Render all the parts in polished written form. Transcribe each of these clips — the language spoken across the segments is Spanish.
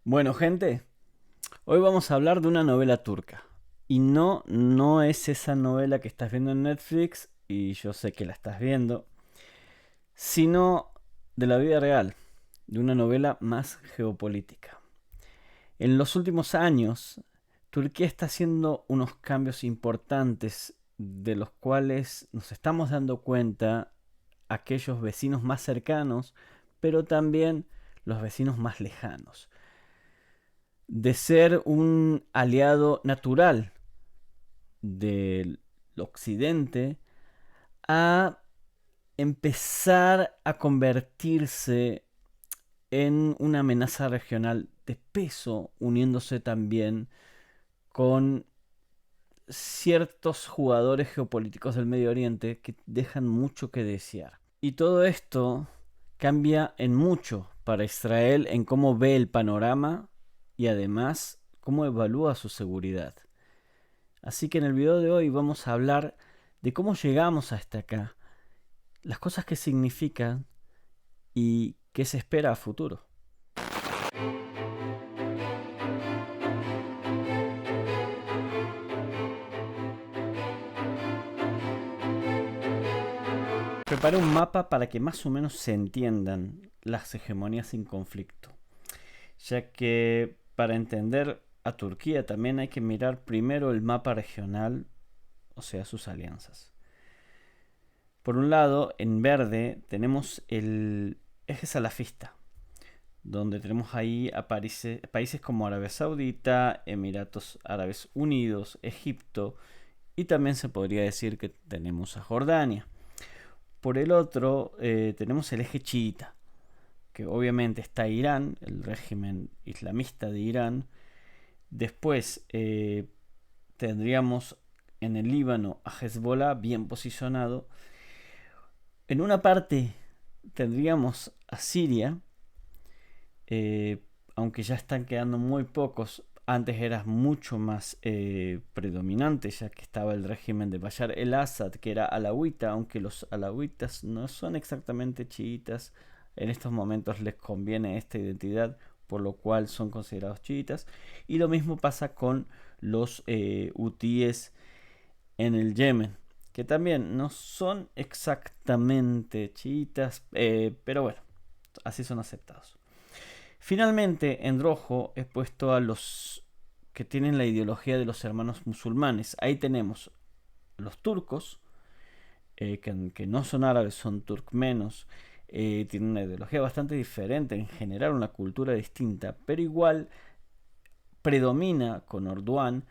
Bueno, gente, hoy vamos a hablar de una novela turca. Y no es esa novela que estás viendo en Netflix, y yo sé que la estás viendo, sino de la vida real, de una novela más geopolítica. En los últimos años, Turquía está haciendo unos cambios importantes de los cuales nos estamos dando cuenta aquellos vecinos más cercanos, pero también los vecinos más lejanos. De ser un aliado natural del occidente a empezar a convertirse en una amenaza regional de peso, uniéndose también con ciertos jugadores geopolíticos del Medio Oriente que dejan mucho que desear. Y todo esto cambia en mucho para Israel en cómo ve el panorama y además cómo evalúa su seguridad. Así que en el video de hoy vamos a hablar de cómo llegamos hasta acá, las cosas que significan y qué se espera a futuro. Preparé un mapa para que más o menos se entiendan las hegemonías en conflicto, ya que para entender a Turquía también hay que mirar primero el mapa regional, o sea, sus alianzas. Por un lado, en verde tenemos el eje salafista, donde tenemos ahí a países como Arabia Saudita, Emiratos Árabes Unidos, Egipto, y también se podría decir que tenemos a Jordania. Por el otro, tenemos el eje chiita, que obviamente está Irán, el régimen islamista de Irán. Después tendríamos en el Líbano a Hezbollah bien posicionado. En una parte tendríamos a Siria, eh, aunque ya están quedando muy pocos. Antes era mucho más predominante, ya que estaba el régimen de Bashar el-Assad, que era alawita, aunque los alawitas no son exactamente chiitas. En estos momentos les conviene esta identidad, por lo cual son considerados chiitas. Y lo mismo pasa con los hutíes en el Yemen, que también no son exactamente chiitas, pero bueno, así son aceptados. Finalmente, en rojo he puesto a los que tienen la ideología de los hermanos musulmanes. Ahí tenemos los turcos, que no son árabes, son turkmenos. Tienen una ideología bastante diferente, en general una cultura distinta, pero igual predomina con Erdogan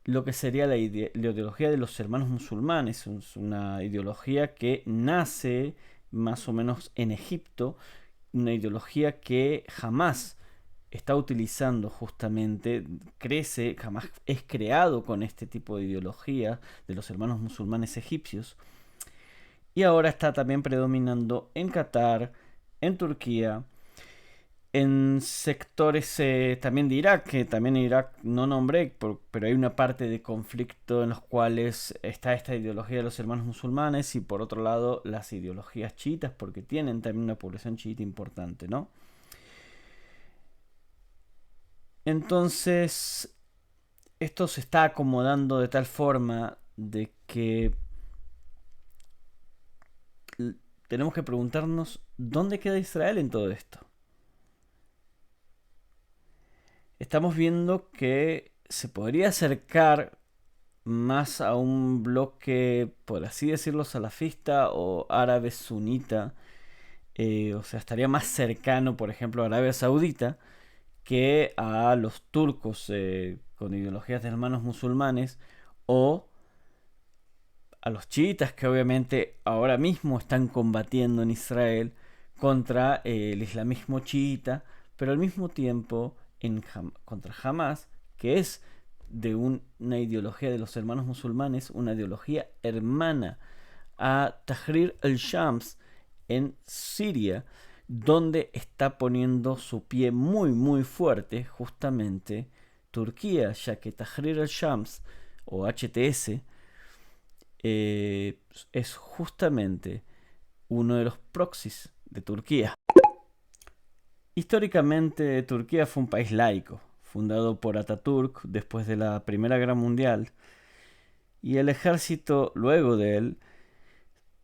lo que sería la ideología de los hermanos musulmanes. Es una ideología que nace más o menos en Egipto, una ideología que jamás está utilizando justamente, crece, jamás es creado con este tipo de ideología de los hermanos musulmanes egipcios. Y ahora está también predominando en Qatar, en Turquía, en sectores también de Irak, que también en Irak no nombré, pero hay una parte de conflicto en los cuales está esta ideología de los hermanos musulmanes y por otro lado las ideologías chiitas, porque tienen también una población chiita importante, ¿no? Entonces, esto se está acomodando de tal forma de que tenemos que preguntarnos dónde queda Israel en todo esto. Estamos viendo que se podría acercar más a un bloque, por así decirlo, salafista o árabe sunita. O sea, estaría más cercano, por ejemplo, a Arabia Saudita que a los turcos con ideologías de hermanos musulmanes o a los chiitas que obviamente ahora mismo están combatiendo en Israel contra el islamismo chiita, pero al mismo tiempo contra Hamas, que es de una ideología de los hermanos musulmanes, una ideología hermana a Tahrir al-Shams en Siria, donde está poniendo su pie muy muy fuerte justamente Turquía, ya que Tahrir al-Shams o HTS es justamente uno de los proxies de Turquía. Históricamente, Turquía fue un país laico, fundado por Atatürk después de la Primera Guerra Mundial, y el ejército, luego de él,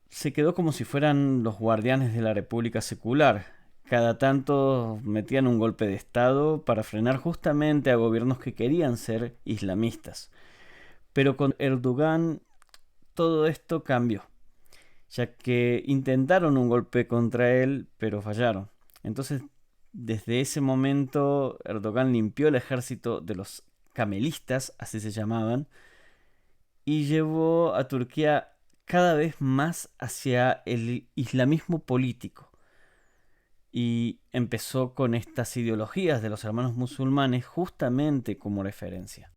se quedó como si fueran los guardianes de la República Secular. Cada tanto metían un golpe de Estado para frenar justamente a gobiernos que querían ser islamistas. Pero con Erdogan todo esto cambió, ya que intentaron un golpe contra él, pero fallaron. Entonces, desde ese momento, Erdogan limpió el ejército de los camelistas, así se llamaban, y llevó a Turquía cada vez más hacia el islamismo político. Y empezó con estas ideologías de los hermanos musulmanes justamente como referencia.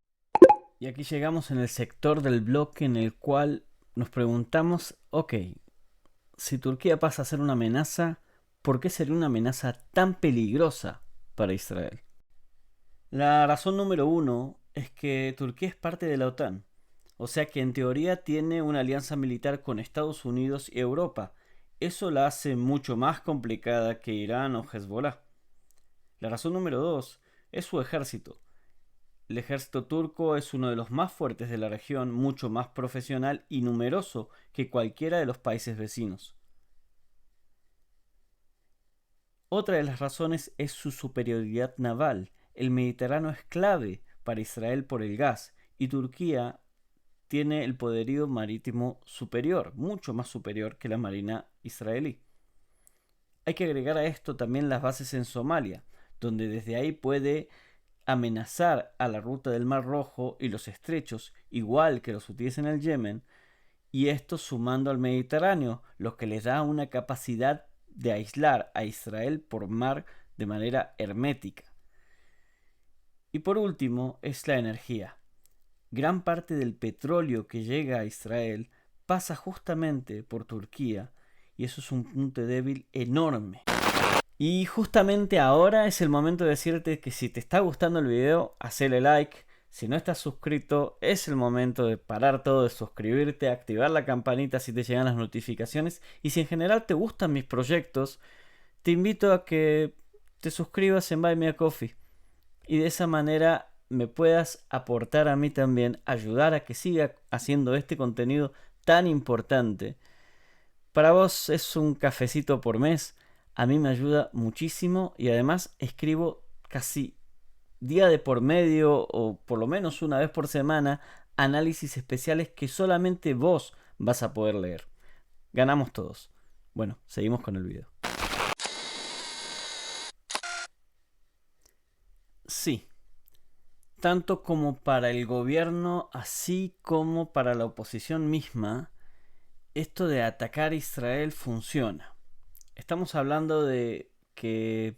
Y aquí llegamos en el sector del bloque en el cual nos preguntamos, ok, si Turquía pasa a ser una amenaza, ¿por qué sería una amenaza tan peligrosa para Israel? La razón número uno es que Turquía es parte de la OTAN, o sea que en teoría tiene una alianza militar con Estados Unidos y Europa. Eso la hace mucho más complicada que Irán o Hezbollah. La razón número dos es su ejército. El ejército turco es uno de los más fuertes de la región, mucho más profesional y numeroso que cualquiera de los países vecinos. Otra de las razones es su superioridad naval. El Mediterráneo es clave para Israel por el gas y Turquía tiene el poderío marítimo superior, mucho más superior que la marina israelí. Hay que agregar a esto también las bases en Somalia, donde desde ahí puede amenazar a la ruta del Mar Rojo y los estrechos, igual que los hutíes en el Yemen, y esto sumando al Mediterráneo, lo que les da una capacidad de aislar a Israel por mar de manera hermética. Y por último es la energía. Gran parte del petróleo que llega a Israel pasa justamente por Turquía y eso es un punto débil enorme. Y justamente ahora es el momento de decirte que si te está gustando el video, hacele like. Si no estás suscrito, es el momento de parar todo, de suscribirte, activar la campanita si te llegan las notificaciones. Y si en general te gustan mis proyectos, te invito a que te suscribas en Buy Me a Coffee. Y de esa manera me puedas aportar a mí también, ayudar a que siga haciendo este contenido tan importante. Para vos es un cafecito por mes, a mí me ayuda muchísimo y además escribo casi día de por medio o por lo menos una vez por semana análisis especiales que solamente vos vas a poder leer. Ganamos todos. Bueno, seguimos con el video. Sí, tanto como para el gobierno así como para la oposición misma, esto de atacar a Israel funciona. Estamos hablando de que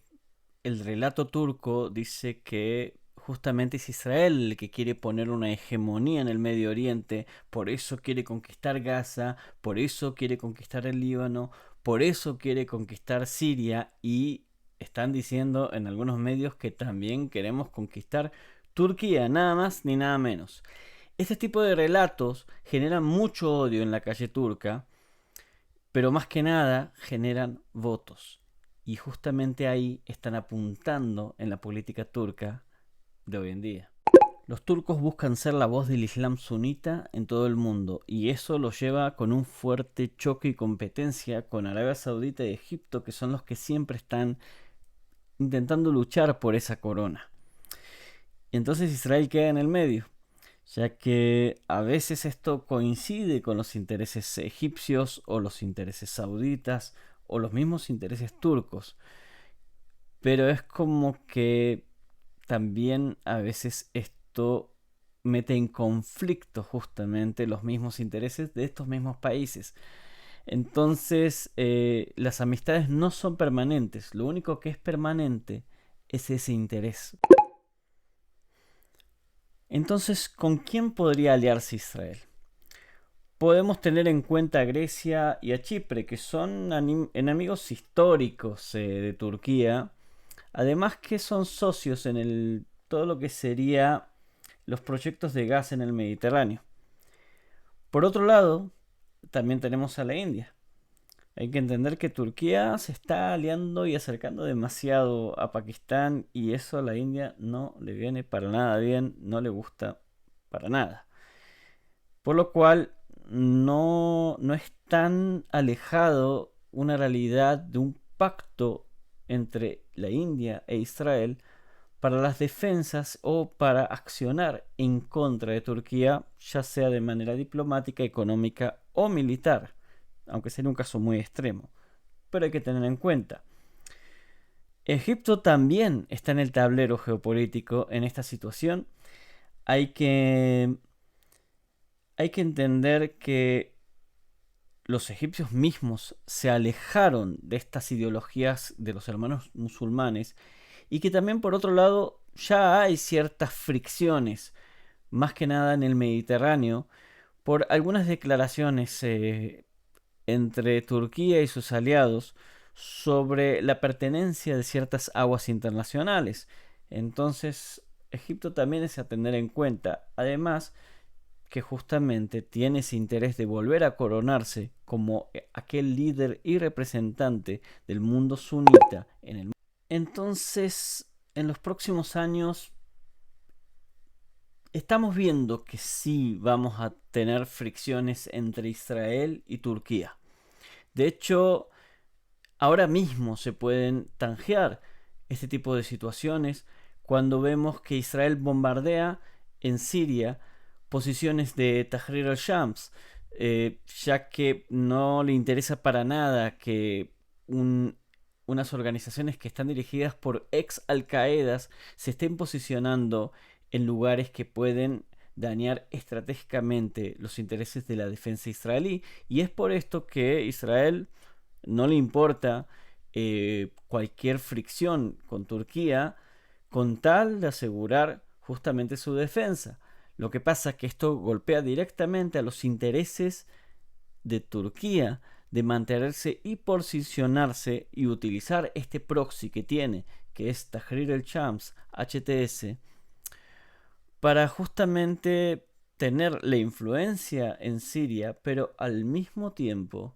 el relato turco dice que justamente es Israel el que quiere poner una hegemonía en el Medio Oriente, por eso quiere conquistar Gaza, por eso quiere conquistar el Líbano, por eso quiere conquistar Siria y están diciendo en algunos medios que también queremos conquistar Turquía, nada más ni nada menos. Este tipo de relatos generan mucho odio en la calle turca, pero más que nada generan votos. Y justamente ahí están apuntando en la política turca de hoy en día. Los turcos buscan ser la voz del Islam sunita en todo el mundo y eso los lleva con un fuerte choque y competencia con Arabia Saudita y Egipto, que son los que siempre están intentando luchar por esa corona. Y entonces Israel queda en el medio, ya que a veces esto coincide con los intereses egipcios o los intereses sauditas o los mismos intereses turcos, pero es como que también a veces esto mete en conflicto justamente los mismos intereses de estos mismos países. Entonces las amistades no son permanentes, lo único que es permanente es ese interés. Entonces, ¿con quién podría aliarse Israel? Podemos tener en cuenta a Grecia y a Chipre, que son enemigos históricos de Turquía, además que son socios en todo lo que sería los proyectos de gas en el Mediterráneo. Por otro lado, también tenemos a la India. Hay que entender que Turquía se está aliando y acercando demasiado a Pakistán y eso a la India no le viene para nada bien, no le gusta para nada. Por lo cual no es tan alejado una realidad de un pacto entre la India e Israel para las defensas o para accionar en contra de Turquía, ya sea de manera diplomática, económica o militar, aunque sería un caso muy extremo. Pero hay que tener en cuenta, Egipto también está en el tablero geopolítico en esta situación. Hay que, hay que entender que los egipcios mismos se alejaron de estas ideologías de los hermanos musulmanes y que también por otro lado ya hay ciertas fricciones, más que nada en el Mediterráneo, por algunas declaraciones entre Turquía y sus aliados sobre la pertenencia de ciertas aguas internacionales. Entonces, Egipto también es a tener en cuenta. Además, que justamente tiene ese interés de volver a coronarse como aquel líder y representante del mundo sunita en el mundo. Entonces, en los próximos años estamos viendo que sí vamos a tener fricciones entre Israel y Turquía. De hecho, ahora mismo se pueden tangear este tipo de situaciones cuando vemos que Israel bombardea en Siria posiciones de Tahrir al-Shams, ya que no le interesa para nada que unas organizaciones que están dirigidas por ex Al-Qaedas se estén posicionando en lugares que pueden dañar estratégicamente los intereses de la defensa israelí. Y es por esto que Israel no le importa cualquier fricción con Turquía con tal de asegurar justamente su defensa. Lo que pasa es que esto golpea directamente a los intereses de Turquía de mantenerse y posicionarse y utilizar este proxy que tiene, que es Tahrir al-Shams, HTS, para justamente tener la influencia en Siria, pero al mismo tiempo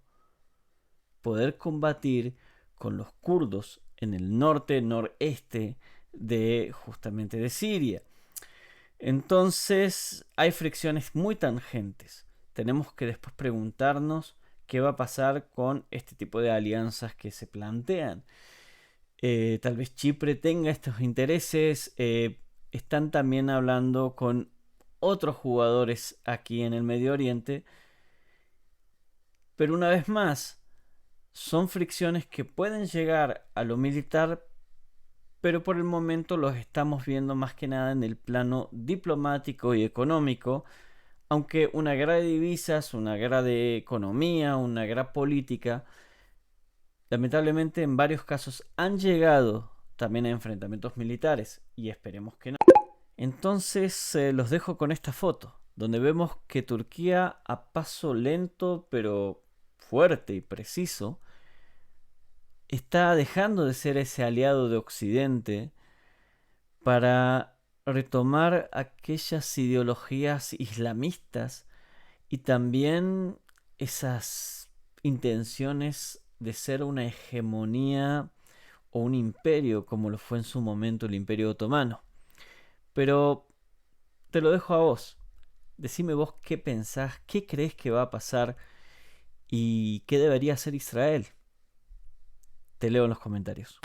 poder combatir con los kurdos en el norte, noreste de justamente de Siria. Entonces hay fricciones muy tangentes. Tenemos que después preguntarnos qué va a pasar con este tipo de alianzas que se plantean. Tal vez Chipre tenga estos intereses. Están también hablando con otros jugadores aquí en el Medio Oriente. Pero una vez más, son fricciones que pueden llegar a lo militar, pero por el momento los estamos viendo más que nada en el plano diplomático y económico, aunque una guerra de divisas, una guerra de economía, una guerra política, lamentablemente en varios casos han llegado también a enfrentamientos militares y esperemos que no. Entonces los dejo con esta foto, donde vemos que Turquía a paso lento pero fuerte y preciso está dejando de ser ese aliado de Occidente para retomar aquellas ideologías islamistas y también esas intenciones de ser una hegemonía o un imperio como lo fue en su momento el Imperio Otomano. Pero te lo dejo a vos. Decime vos qué pensás, qué crees que va a pasar y qué debería hacer Israel. Te leo en los comentarios.